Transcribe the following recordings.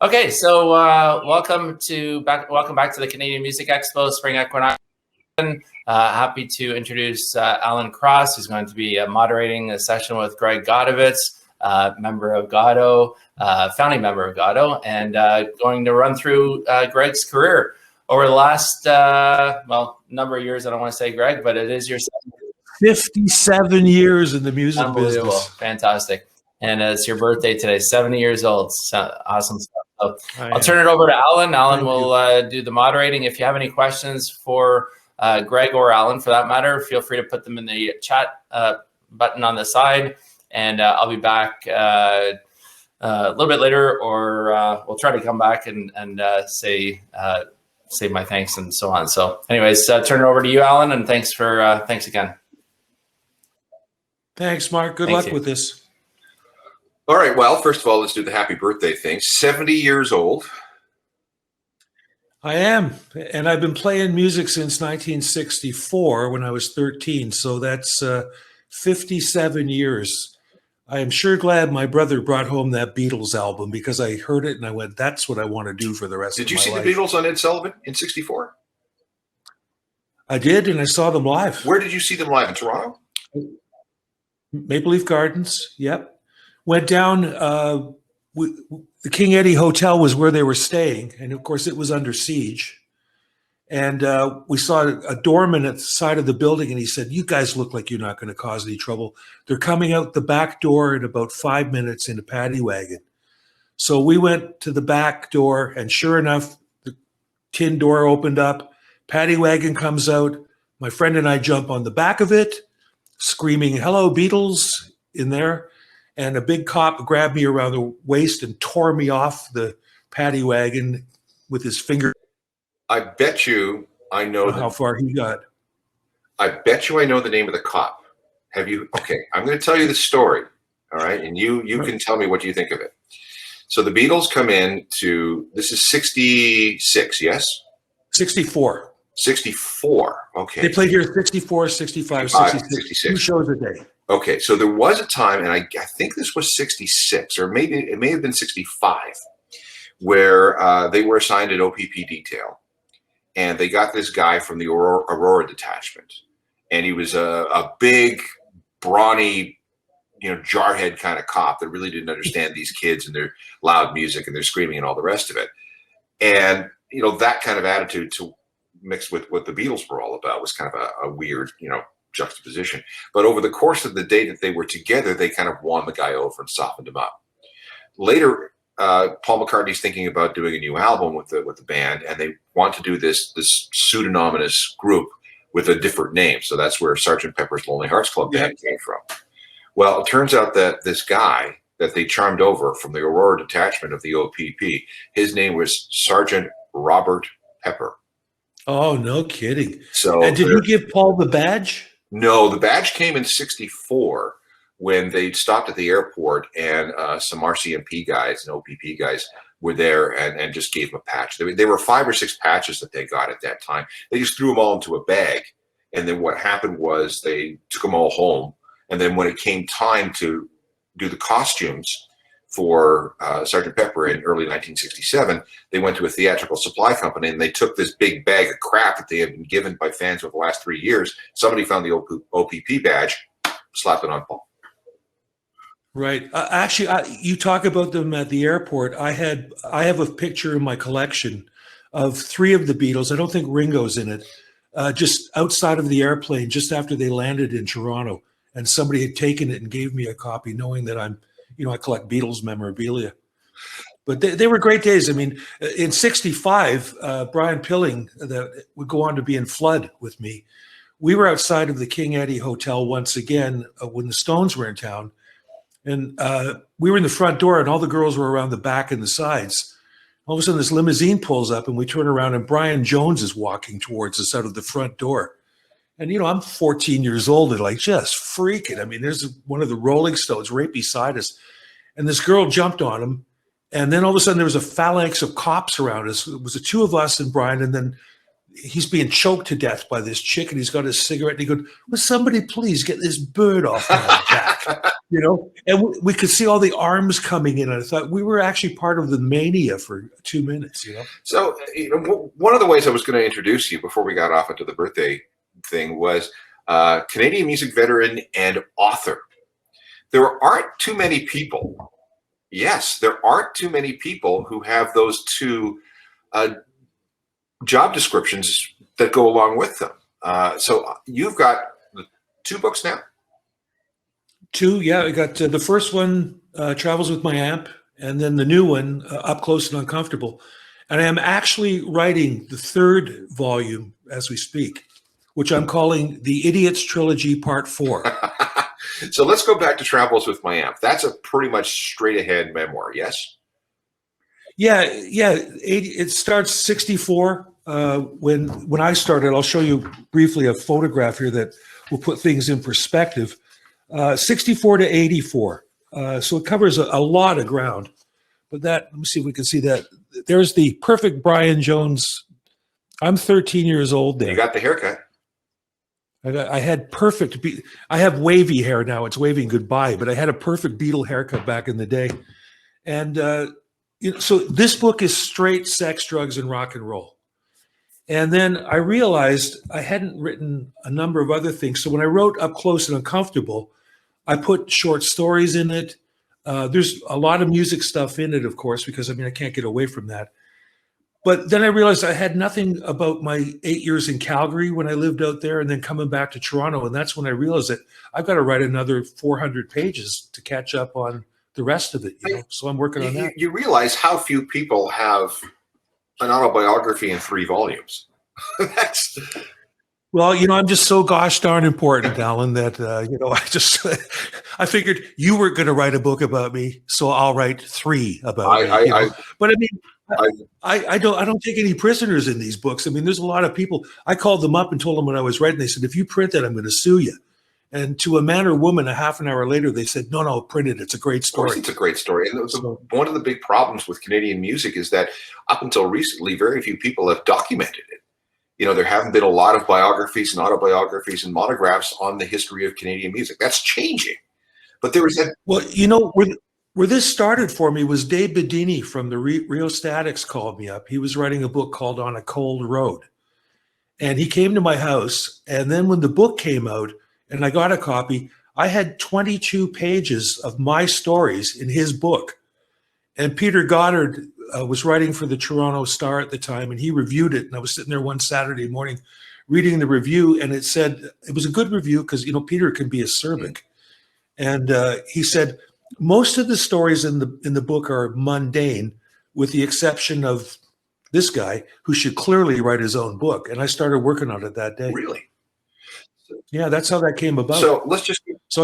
Okay, so welcome back to the Canadian Music Expo Spring Equinox. Happy to introduce Alan Crosse, who's going to be moderating a session with Greg Godovitz, member of GODDO, founding member of GODDO, and going to run through Greg's career over the last, number of years. I don't want to say, Greg, but it is your 57 years in the music business. Fantastic. And it's your birthday today, 70 years old. So, awesome stuff. So I'll turn it over to Alan. Alan will do the moderating. If you have any questions for Greg or Alan, for that matter, feel free to put them in the chat button on the side. And I'll be back a little bit later, or we'll try to come back and say my thanks and so on. So anyways, turn it over to you, Alan, and thanks again. Thanks, Mark. Good luck with this. All right. Well, first of all, let's do the happy birthday thing. 70 years old. I am. And I've been playing music since 1964 when I was 13. So that's 57 years. I am sure glad my brother brought home that Beatles album, because I heard it and I went, that's what I want to do for the rest of my life. Did you see the Beatles on Ed Sullivan in 64? I did, and I saw them live. Where did you see them live? In Toronto? Maple Leaf Gardens, yep. Went down, the King Eddie Hotel was where they were staying, and of course it was under siege. And we saw a doorman at the side of the building, and he said, "You guys look like you're not going to cause any trouble. They're coming out the back door in about 5 minutes in a paddy wagon." So we went to the back door, and sure enough, the tin door opened up, paddy wagon comes out, my friend and I jump on the back of it, screaming, "Hello, Beatles," in there. And a big cop grabbed me around the waist and tore me off the paddy wagon with his finger. I bet you I know how far he got. I bet you I know the name of the cop. Have you? Okay, I'm going to tell you the story. All right, and you can tell me what you think of it. So the Beatles come in to, this is 66, yes? 64. 64, okay. They played here 64, 65, 66. 2 shows a day. Okay, so there was a time, and I think this was 66, or maybe it may have been 65, where they were assigned an OPP detail, and they got this guy from the Aurora detachment, and he was a big, brawny, jarhead kind of cop that really didn't understand these kids and their loud music and their screaming and all the rest of it. And that kind of attitude to mixed with what the Beatles were all about was kind of a weird, juxtaposition. But over the course of the day that they were together, they kind of won the guy over and softened him up. Later, Paul McCartney's thinking about doing a new album with the band, and they want to do this pseudonymous group with a different name. So that's where Sgt. Pepper's Lonely Hearts Club Band came from. Well, it turns out that this guy that they charmed over from the Aurora detachment of the OPP, his name was Sgt. Robert Pepper. Oh, no kidding. So, and did you give Paul the badge? No, the badge came in 64 when they stopped at the airport, and some RCMP guys and OPP guys were there and just gave him a patch. There were 5 or 6 patches that they got at that time. They just threw them all into a bag. And then what happened was they took them all home. And then when it came time to do the costumes for Sgt. Pepper in early 1967, they went to a theatrical supply company, and they took this big bag of crap that they had been given by fans over the last 3 years. Somebody found the OPP badge, slapped it on Paul. Right. Actually, you talk about them at the airport. I have a picture in my collection of 3 of the Beatles. I don't think Ringo's in it. Just outside of the airplane, just after they landed in Toronto, and somebody had taken it and gave me a copy, knowing that I collect Beatles memorabilia. But they were great days. I mean, in 65, Brian Pilling, that would go on to be in Flood with me, we were outside of the King Eddie Hotel once again when the Stones were in town. And we were in the front door, and all the girls were around the back and the sides. All of a sudden, this limousine pulls up, and we turn around, and Brian Jones is walking towards us out of the front door. And, I'm 14 years old and just freaking. I mean, there's one of the Rolling Stones right beside us. And this girl jumped on him. And then all of a sudden there was a phalanx of cops around us. It was the 2 of us and Brian. And then he's being choked to death by this chick, and he's got his cigarette, and he goes, "Will somebody please get this bird off my back?" You know, and we could see all the arms coming in. And I thought we were actually part of the mania for 2 minutes, you know? So, one of the ways I was going to introduce you before we got off into the birthday thing was Canadian music veteran and author. There aren't too many people. Yes, there aren't too many people who have those two job descriptions that go along with them. So you've got 2 books now. 2, yeah. I got the first one, Travels with My Amp, and then the new one, Up Close and Uncomfortable. And I'm actually writing the 3rd volume as we speak, which I'm calling The Idiots Trilogy Part 4. So let's go back to Travels with My Amp. That's a pretty much straight ahead memoir, yes? Yeah. It starts 64. When I started, I'll show you briefly a photograph here that will put things in perspective. 64 to 84. So it covers a lot of ground. But let me see if we can see that. There's the perfect Brian Jones. I'm 13 years old there. You got the haircut. I had perfect. I have wavy hair now. It's waving goodbye, but I had a perfect Beatle haircut back in the day. And so this book is straight sex, drugs, and rock and roll. And then I realized I hadn't written a number of other things. So when I wrote Up Close and Uncomfortable, I put short stories in it. There's a lot of music stuff in it, of course, because I can't get away from that. But then I realized I had nothing about my 8 years in Calgary when I lived out there and then coming back to Toronto. And that's when I realized that I've got to write another 400 pages to catch up on the rest of it. You know? So I'm working on that. You realize how few people have an autobiography in 3 volumes. That's... Well, I'm just so gosh darn important, Alan, that, I figured you were going to write a book about me, so I'll write 3 about me. But I don't take any prisoners in these books. There's a lot of people. I called them up and told them what I was writing. They said, if you print it, I'm going to sue you. And to a man or woman, a half an hour later, they said, no, print it. It's a great story. Of course, it's a great story. And one of the big problems with Canadian music is that up until recently, very few people have documented it. There haven't been a lot of biographies and autobiographies and monographs on the history of Canadian music. That's changing. But there was that. Well, where this started for me was Dave Bedini from the Rio Statics called me up. He was writing a book called On a Cold Road. And he came to my house. And then when the book came out and I got a copy, I had 22 pages of my stories in his book. And Peter Goddard was writing for the Toronto Star at the time, and he reviewed it. And I was sitting there one Saturday morning reading the review, and it said it was a good review because, Peter can be acerbic. And he said, most of the stories in the book are mundane, with the exception of this guy who should clearly write his own book. And I started working on it that day. Really? Yeah, that's how that came about. So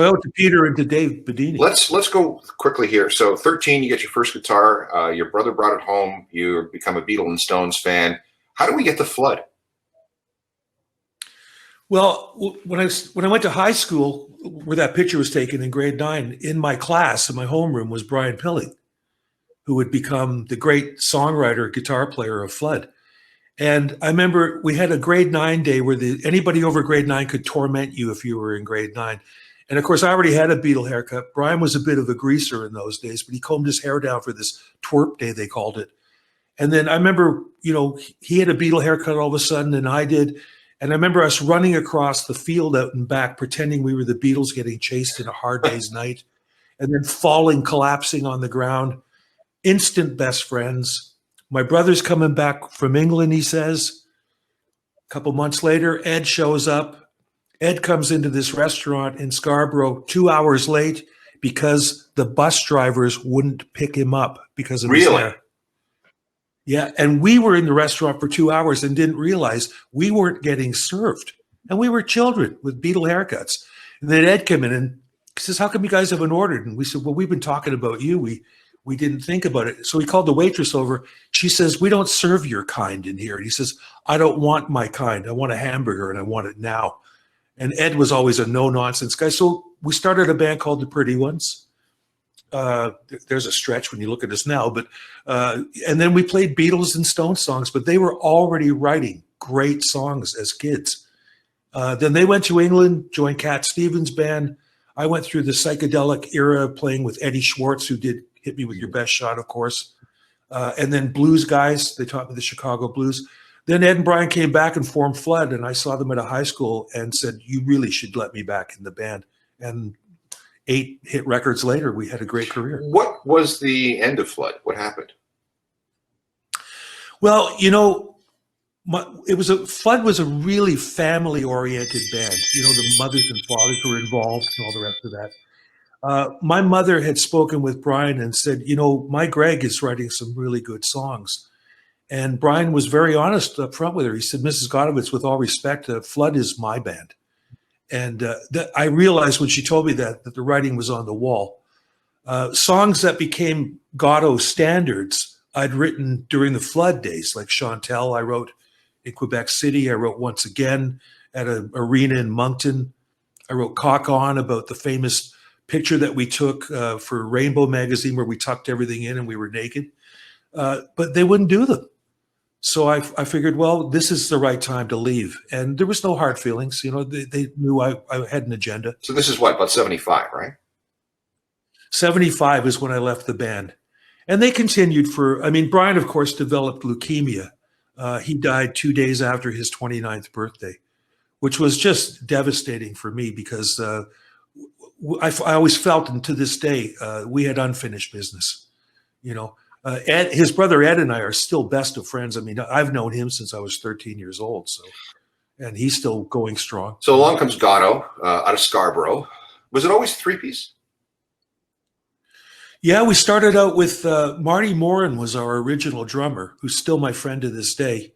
I owe it to Peter and to Dave Bedini. Let's go quickly here. So 13, you get your first guitar. Your brother brought it home. You become a Beatles and Stones fan. How do we get the Flood? Well, when I went to high school, where that picture was taken in grade 9, in my class, in my homeroom, was Brian Pilling, who would become the great songwriter, guitar player of Flood. And I remember we had a grade 9 day where anybody over grade 9 could torment you if you were in grade 9. And of course, I already had a Beatle haircut. Brian was a bit of a greaser in those days, but he combed his hair down for this twerp day, they called it. And then I remember, he had a Beatle haircut all of a sudden, and I did. And I remember us running across the field out and back, pretending we were the Beatles getting chased in a hard day's night, and then falling, collapsing on the ground. Instant best friends. My brother's coming back from England, he says. A couple months later, Ed shows up. Ed comes into this restaurant in Scarborough 2 hours late because the bus drivers wouldn't pick him up because of his hair. Yeah, and we were in the restaurant for 2 hours and didn't realize we weren't getting served. And we were children with Beatle haircuts. And then Ed came in and says, how come you guys haven't ordered? And we said, well, we've been talking about you. We didn't think about it. So he called the waitress over. She says, we don't serve your kind in here. And he says, I don't want my kind. I want a hamburger and I want it now. And Ed was always a no-nonsense guy. So we started a band called The Pretty Ones. There's a stretch when you look at us now. But and then we played Beatles and Stones songs, but they were already writing great songs as kids. Then they went to England, joined Cat Stevens' band. I went through the psychedelic era playing with Eddie Schwartz, who did Hit Me With Your Best Shot, of course. And then blues guys, they taught me the Chicago blues. Then Ed and Brian came back and formed Flood, and I saw them at a high school and said, you really should let me back in the band. And 8 hit records later, we had a great career. What was the end of Flood? What happened? Well, Flood was a really family-oriented band. The mothers and fathers were involved and all the rest of that. My mother had spoken with Brian and said, my Greg is writing some really good songs. And Brian was very honest up front with her. He said, Mrs. Godovitz, with all respect, Flood is my band. And I realized when she told me that the writing was on the wall. Songs that became GODDO standards I'd written during the Flood days, like Chantel I wrote in Quebec City. I wrote Once Again at an arena in Moncton. I wrote Cock On about the famous picture that we took for Rainbow magazine where we tucked everything in and we were naked. But they wouldn't do them. So I figured, well, this is the right time to leave. And there was no hard feelings. They knew I had an agenda. So this is what, about 75, right? 75 is when I left the band. And they continued Brian, of course, developed leukemia. He died 2 days after his 29th birthday, which was just devastating for me because I always felt, and to this day, we had unfinished business. Ed, his brother Ed and I are still best of friends. I've known him since I was 13 years old, and he's still going strong. So along comes GODDO out of Scarborough. Was it always 3-piece? Yeah, we started out with Marty Morin was our original drummer, who's still my friend to this day.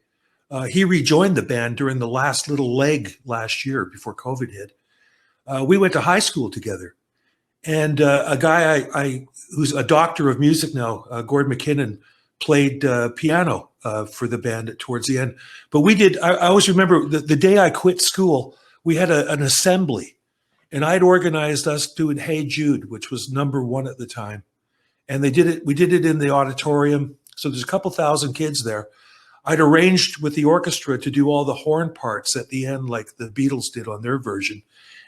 He rejoined the band during the last little leg last year before COVID hit. We went to high school together. And a guy who's a doctor of music now, Gord McKinnon, played piano for the band towards the end. But I always remember the day I quit school, we had an assembly. And I'd organized us doing Hey Jude, which was #1 at the time. And we did it in the auditorium. So there's a couple thousand kids there. I'd arranged with the orchestra to do all the horn parts at the end, like the Beatles did on their version.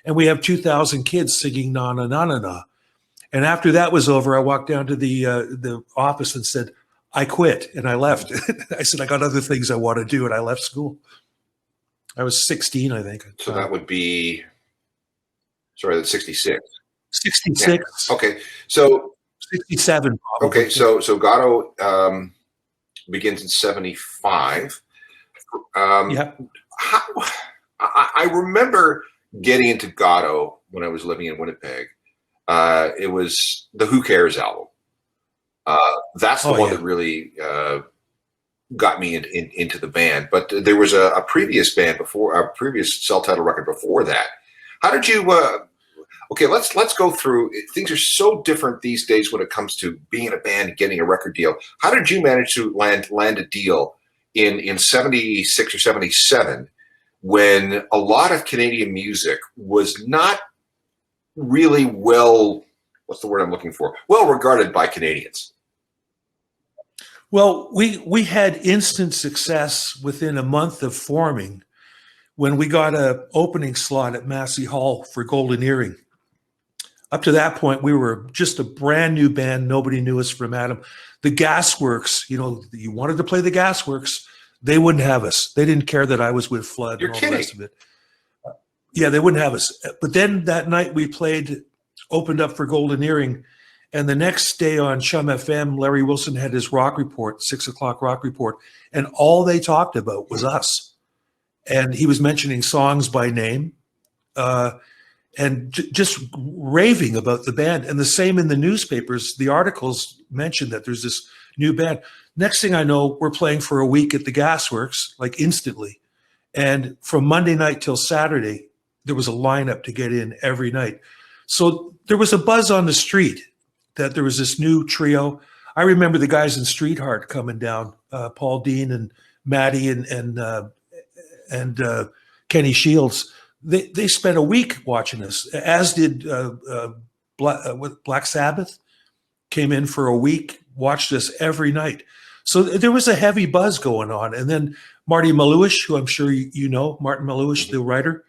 And we have 2,000 kids singing Na Na Na Na Na. And after that was over, I walked down to the office and said, I quit, and I left. I said, I got other things I want to do, and I left school. I was 16, I think. So that would be, that's 66. 66. Yeah. Okay, so 67. Probably. Okay, so GODDO begins in 75. Yeah. I remember getting into GODDO when I was living in Winnipeg. It was the Who Cares album. That's the one that really got me into the band. But there was a previous band before, a previous self-titled record before that. How did you? Okay, let's go through. Things are so different these days when it comes to being in a band and getting a record deal. How did you manage to land a deal in 76 or 77? When a lot of Canadian music was not really what's the word I'm looking for? Well regarded by Canadians. Well, we had instant success within a month of forming when we got an opening slot at Massey Hall for Golden Earring. Up to that point, we were just a brand new band. Nobody knew us from Adam. The Gasworks, you wanted to play the Gasworks. They wouldn't have us. They didn't care that I was with Flood You're and all kidding. the rest of it. Yeah, they wouldn't have us. But then that night we opened up for Golden Earring. And the next day on Chum FM, Larry Wilson had his rock report, 6 o'clock rock report. And all they talked about was us. And he was mentioning songs by name and just raving about the band. And the same in the newspapers. The articles mentioned that there's this new band. Next thing I know, we're playing for a week at the Gasworks, like instantly. And from Monday night till Saturday, there was a lineup to get in every night. So there was a buzz on the street that there was this new trio. I remember the guys in Street Heart coming down, Paul Dean and Maddie and Kenny Shields. They spent a week watching us, as did Black Sabbath. Came in for a week, watched us every night. So there was a heavy buzz going on. And then Marty Maluish, who I'm sure you know, Martin Maluish, the writer,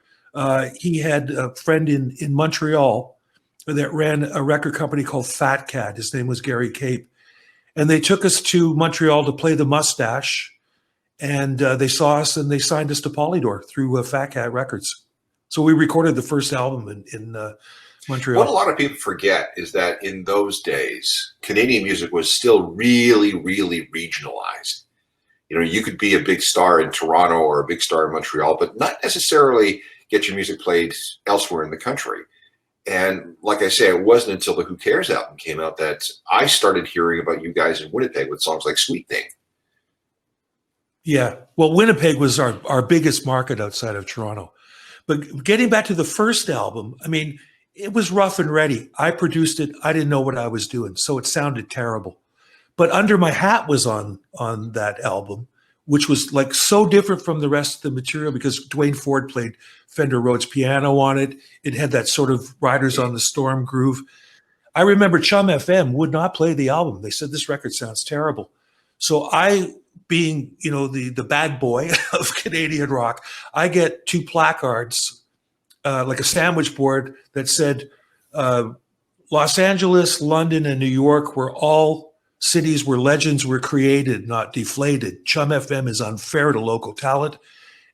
he had a friend in Montreal that ran a record company called Fat Cat. His name was Gary Cape. And they took us to Montreal to play the Mustache. And they saw us and they signed us to Polydor through Fat Cat Records. So we recorded the first album in Montreal. What a lot of people forget is that in those days, Canadian music was still really, really regionalized. You know, you could be a big star in Toronto or a big star in Montreal, but not necessarily get your music played elsewhere in the country. And like I say, it wasn't until the Who Cares album came out that I started hearing about you guys in Winnipeg with songs like Sweet Thing. Yeah. Well, Winnipeg was our biggest market outside of Toronto. But getting back to the first album, I mean, it was rough and ready. I produced it. I didn't know what I was doing, so it sounded terrible. But Under My Hat was on that album, which was like so different from the rest of the material because Dwayne Ford played Fender Rhodes piano on it. It had that sort of Riders on the Storm groove. I remember Chum FM would not play the album. They said, this record sounds terrible. So I, being, you know, the bad boy of Canadian rock, I get 2 placards, like a sandwich board that said, Los Angeles, London, and New York were all cities where legends were created, not deflated. Chum FM is unfair to local talent.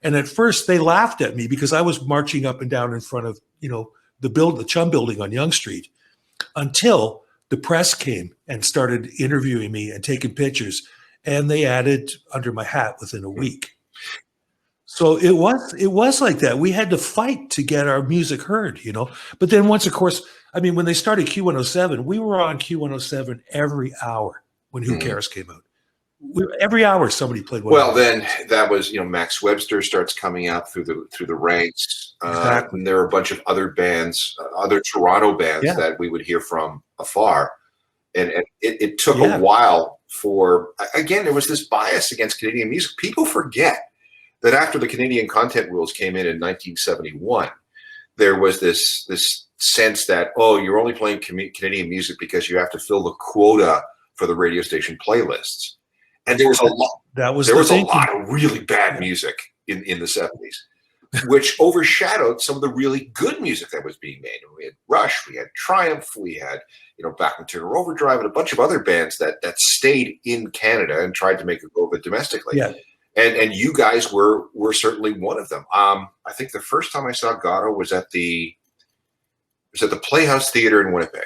And at first they laughed at me because I was marching up and down in front of, you know, the Chum building on Yonge Street, until the press came and started interviewing me and taking pictures. And they added Under My Hat within a week. So it was like that. We had to fight to get our music heard, you know. But then once, of course, I mean, when they started Q107, we were on Q107 every hour when Who Cares came out. Every hour somebody played one. Well, then that was, you know, Max Webster starts coming out through the ranks. Exactly. And there were a bunch of other bands, other Toronto bands that we would hear from afar. And it took a while for, again, there was this bias against Canadian music. People forget that after the Canadian content rules came in 1971, there was this sense that, oh, you're only playing Canadian music because you have to fill the quota for the radio station playlists. And there was a lot. There was a lot of really bad music in the 70s, which overshadowed some of the really good music that was being made. We had Rush, we had Triumph, we had, you know, Back and Turner Overdrive, and a bunch of other bands that stayed in Canada and tried to make a go of it domestically. Yeah. And you guys were certainly one of them. I think the first time I saw GODDO was at the Playhouse Theater in Winnipeg.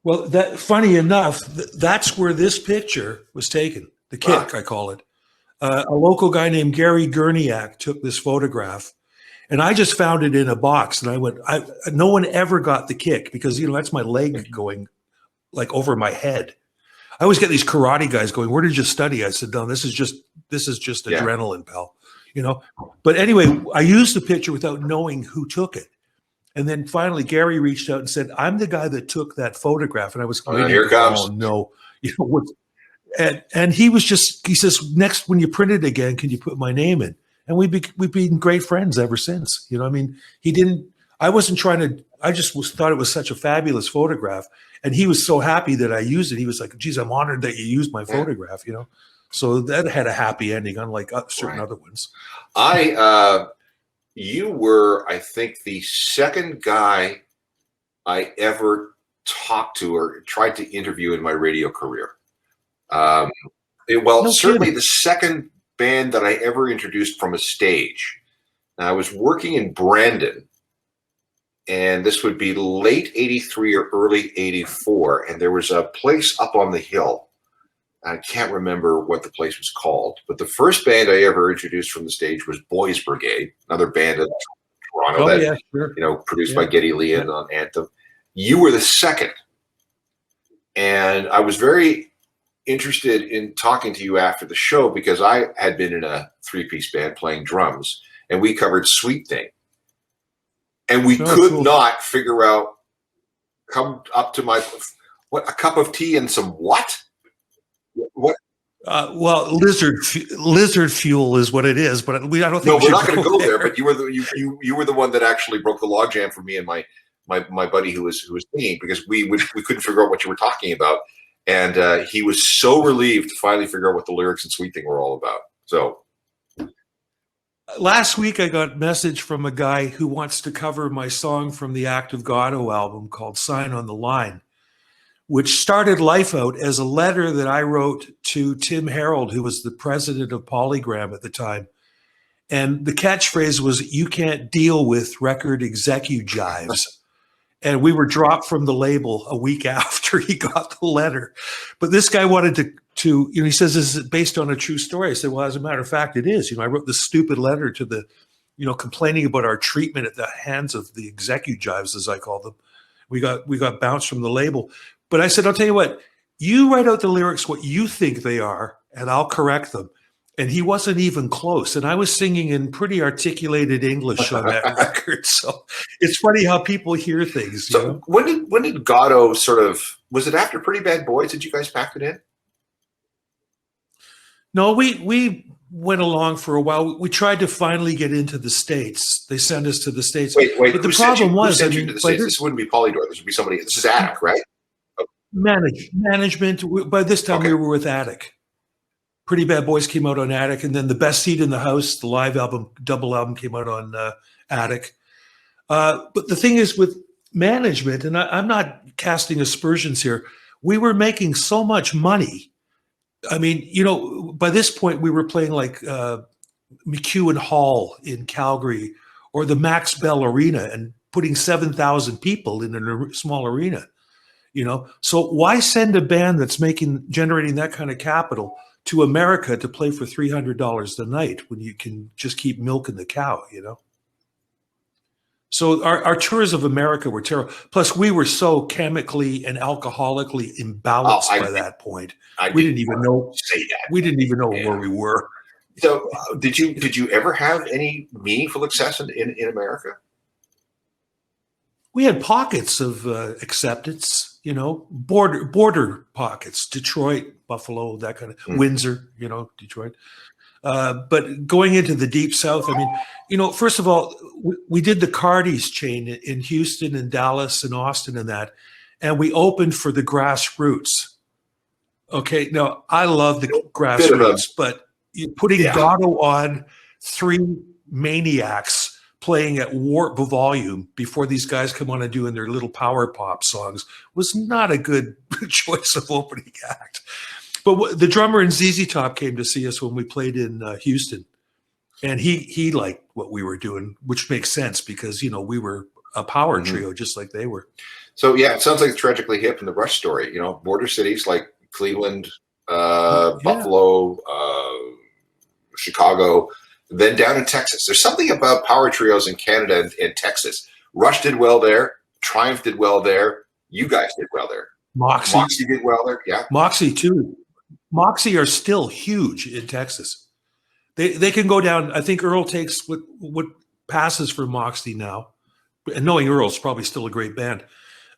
Well, funny enough, that's where this picture was taken. The Kick, I call it. A local guy named Gary Gurniak took this photograph, and I just found it in a box. And I went, no one ever got the Kick because, you know, that's my leg going like over my head. I always get these karate guys going, where did you study? I said, no, this is just adrenaline, pal. You know. But anyway, I used the picture without knowing who took it. And then finally, Gary reached out and said, I'm the guy that took that photograph. And I was going, here it comes. Oh, no. You know what? And he says, next, when you print it again, can you put my name in? And we've been great friends ever since. You know, I mean, I wasn't trying to, I just thought it was such a fabulous photograph. And he was so happy that I used it. He was like, geez, I'm honored that you used my photograph, you know? So that had a happy ending, unlike certain other ones. You were, I think, the second guy I ever talked to or tried to interview in my radio career. Certainly the second band that I ever introduced from a stage. Now, I was working in Brandon, and this would be late 83 or early 84, and there was a place up on the hill. I can't remember what the place was called, but the first band I ever introduced from the stage was Boys Brigade, another band of Toronto you know, produced by Geddy Lee and on Anthem. You were the second, and I was very interested in talking to you after the show because I had been in a 3-piece band playing drums, and we covered Sweet Thing, and we could not figure out. Come up to a cup of tea and some what? What? Well, lizard fuel is what it is, but I don't think. No, we're not going to go there. But you were the one that actually broke the logjam for me and my buddy who was singing because we couldn't figure out what you were talking about, And he was so relieved to finally figure out what the lyrics and Sweet Thing were all about. So last week I got a message from a guy who wants to cover my song from the Act of GODDO album called Sign on the Line, which started life out as a letter that I wrote to Tim Harold, who was the president of Polygram at the time. And the catchphrase was, "You can't deal with record execujives." And we were dropped from the label a week after he got the letter. But this guy wanted to he says, "Is it based on a true story?" I said, "Well, as a matter of fact, it is. I wrote this stupid letter to the, complaining about our treatment at the hands of the execujives, as I call them. We got bounced from the label." But I said, "I'll tell you what, you write out the lyrics what you think they are, and I'll correct them." And he wasn't even close. And I was singing in pretty articulated English on that record. So it's funny how people hear things. So when did GODDO was it after Pretty Bad Boys that you guys packed it in? No, we went along for a while. We tried to finally get into the States. They sent us to the States. Wait. But the problem was, who sent you to the States? This wouldn't be Polydor. This would be somebody. This is Attic, right? Management. By this time, we were with Attic. Pretty Bad Boys came out on Attic, and then The Best Seat in the House, the live album, double album, came out on Attic. But the thing is with management, and I'm not casting aspersions here, we were making so much money. I mean, by this point, we were playing like McEwen Hall in Calgary or the Max Bell Arena and putting 7,000 people in a small arena. So why send a band that's generating that kind of capital to America to play for $300 a night when you can just keep milking the cow, So our tours of America were terrible. Plus, we were so chemically and alcoholically imbalanced by that point. We didn't even know where we were. So, did you ever have any meaningful success in America? We had pockets of acceptance, border pockets, Detroit, Buffalo, that kind of Windsor, Detroit. But going into the deep South, I mean, first of all, we did the Cardi's chain in Houston and Dallas and Austin and we opened for the Grassroots. Okay, now I love the Grassroots, but putting GODDO on three maniacs playing at warp volume before these guys come on and doing their little power pop songs was not a good choice of opening act. But the drummer in ZZ Top came to see us when we played in Houston, and he liked what we were doing, which makes sense because we were a power trio just like they were. So it sounds like Tragically Hip and the Rush story. Border cities like Cleveland, Buffalo, Chicago. Then down in Texas, there's something about power trios in Canada and Texas. Rush did well there. Triumph did well there. You guys did well there. Moxie did well there. Yeah. Moxie too. Moxie are still huge in Texas. They can go down. I think Earl takes what passes for Moxie now. And knowing Earl's probably still a great band.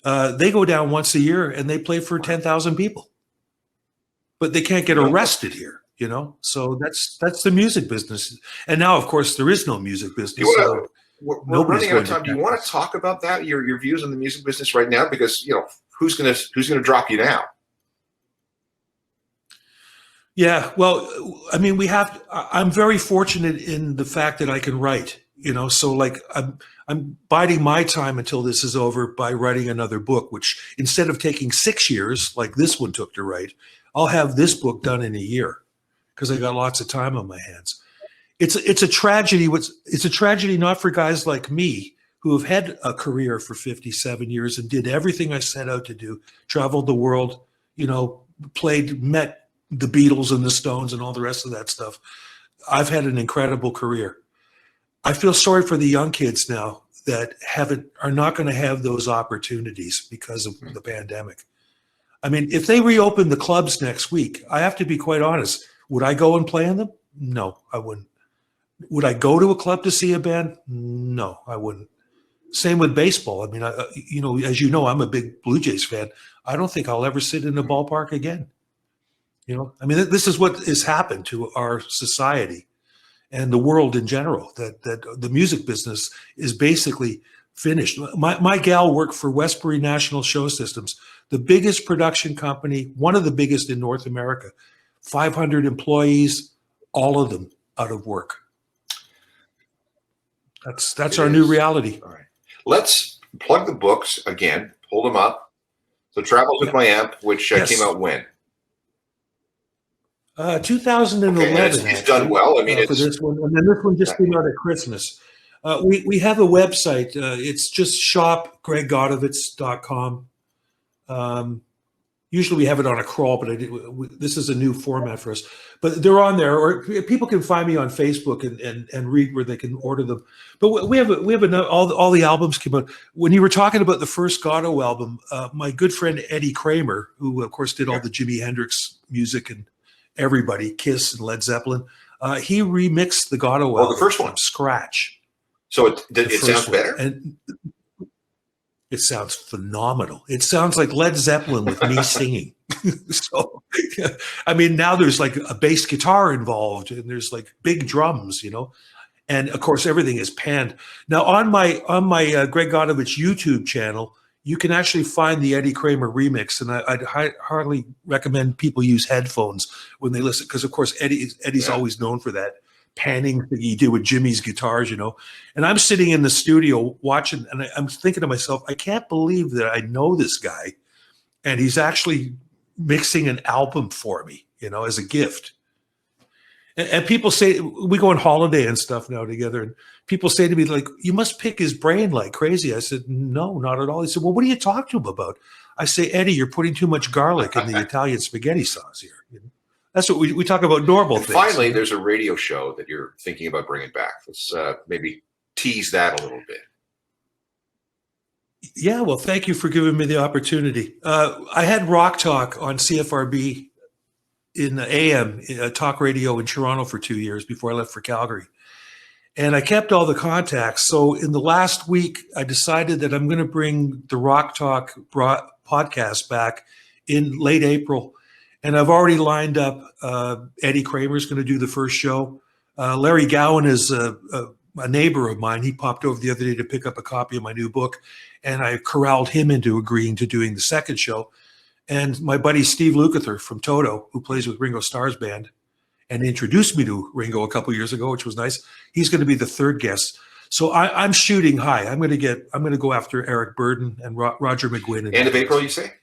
They go down once a year and they play for 10,000 people. But they can't get arrested here. So that's the music business. And now, of course, there is no music business. We're running out of time. Do you want to talk about that? Your views on the music business right now? Because who's gonna drop you now? Yeah, well, I mean, I'm very fortunate in the fact that I can write. So like I'm biding my time until this is over by writing another book, which instead of taking 6 years like this one took to write, I'll have this book done in a year. Because I got lots of time on my hands. It's a tragedy. It's a tragedy not for guys like me who have had a career for 57 years and did everything I set out to do, traveled the world, met the Beatles and the Stones and all the rest of that stuff. I've had an incredible career. I feel sorry for the young kids now that are not going to have those opportunities because of the pandemic. I mean, if they reopen the clubs next week, I have to be quite honest. Would I go and play in them? No, I wouldn't. Would I go to a club to see a band? No, I wouldn't. Same with baseball. I mean, as you know, I'm a big Blue Jays fan. I don't think I'll ever sit in a ballpark again. I mean, this is what has happened to our society and the world in general, that the music business is basically finished. My gal worked for Westbury National Show Systems, the biggest production company, one of the biggest in North America. 500 employees, all of them out of work. That's our new reality. All right. Let's plug the books again. Hold them up. So Travels with My Amp, which came out when? 2011. Okay, it's done well. I mean, for this one, and then this one just came out at Christmas. We have a website. It's just shop.greggodovitz.com. Usually we have it on a crawl, but this is a new format for us. But they're on there, or people can find me on Facebook and read where they can order them. But we have all the albums came out. When you were talking about the first GODDO album, my good friend Eddie Kramer, who of course did all the Jimi Hendrix music and everybody, Kiss and Led Zeppelin, he remixed the GODDO album the first one from scratch. So it sounds better. And it sounds phenomenal. It sounds like Led Zeppelin with me singing. So, I mean, now there's like a bass guitar involved, and there's like big drums, and of course everything is panned. Now on my Greg Godovitz YouTube channel, you can actually find the Eddie Kramer remix, and I'd hardly recommend people use headphones when they listen, because of course Eddie's always known for that panning thing he did with Jimmy's guitars, and I'm sitting in the studio watching, and I'm thinking to myself, I can't believe that I know this guy, and he's actually mixing an album for me, as a gift. And people say, we go on holiday and stuff now together, and people say to me, like, you must pick his brain like crazy. I said, no, not at all. He said, well, what do you talk to him about? I say, Eddie, you're putting too much garlic in the Italian spaghetti sauce here. That's what we talk about, normal things. Finally, there's a radio show that you're thinking about bringing back. Let's maybe tease that a little bit. Yeah, well, thank you for giving me the opportunity. I had Rock Talk on CFRB in the AM talk radio in Toronto for 2 years before I left for Calgary. And I kept all the contacts. So in the last week, I decided that I'm going to bring the Rock Talk podcast back in late April. And I've already lined up, Eddie Kramer's going to do the first show. Larry Gowan is a neighbor of mine. He popped over the other day to pick up a copy of my new book, and I corralled him into agreeing to doing the second show. And my buddy Steve Lukather from Toto, who plays with Ringo Starr's band and introduced me to Ringo a couple years ago, which was nice. He's going to be the third guest. So I'm shooting high. I'm going to go after Eric Burden and Roger McGuinn. End of April, you say?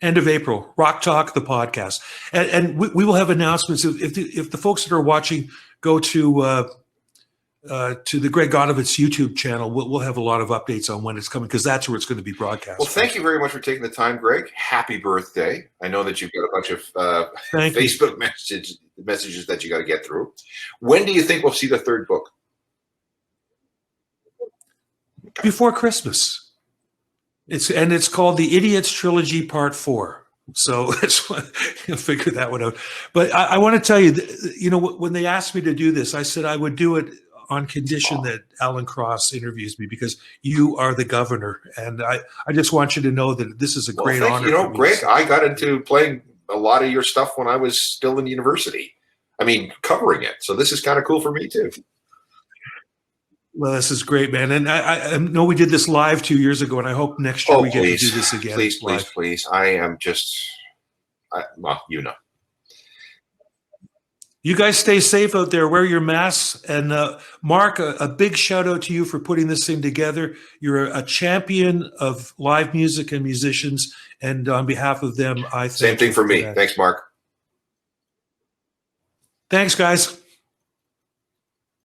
End of April, Rock Talk, the podcast. And we will have announcements. If the folks that are watching go to the Greg Godovitz YouTube channel, we'll have a lot of updates on when it's coming, because that's where it's going to be broadcast. Well, thank you very much for taking the time, Greg. Happy birthday. I know that you've got a bunch of Facebook messages that you got to get through. When do you think we'll see the third book? Before Christmas. It's called The Idiots Trilogy Part 4. So that's what, you'll figure that one out. But I want to tell you, when they asked me to do this, I said I would do it on condition that Alan Crosse interviews me, because you are the governor. And I just want you to know that this is a great honor. Greg, I got into playing a lot of your stuff when I was still in university. I mean, covering it. So this is kind of cool for me too. Well, this is great, man. And I know we did this live 2 years ago, and I hope next year we get to do this again. Please. I am just, You guys stay safe out there. Wear your masks. And Mark, a big shout out to you for putting this thing together. You're a champion of live music and musicians. And on behalf of them, I thank you. Same thing for me. Thanks, Mark. Thanks, guys.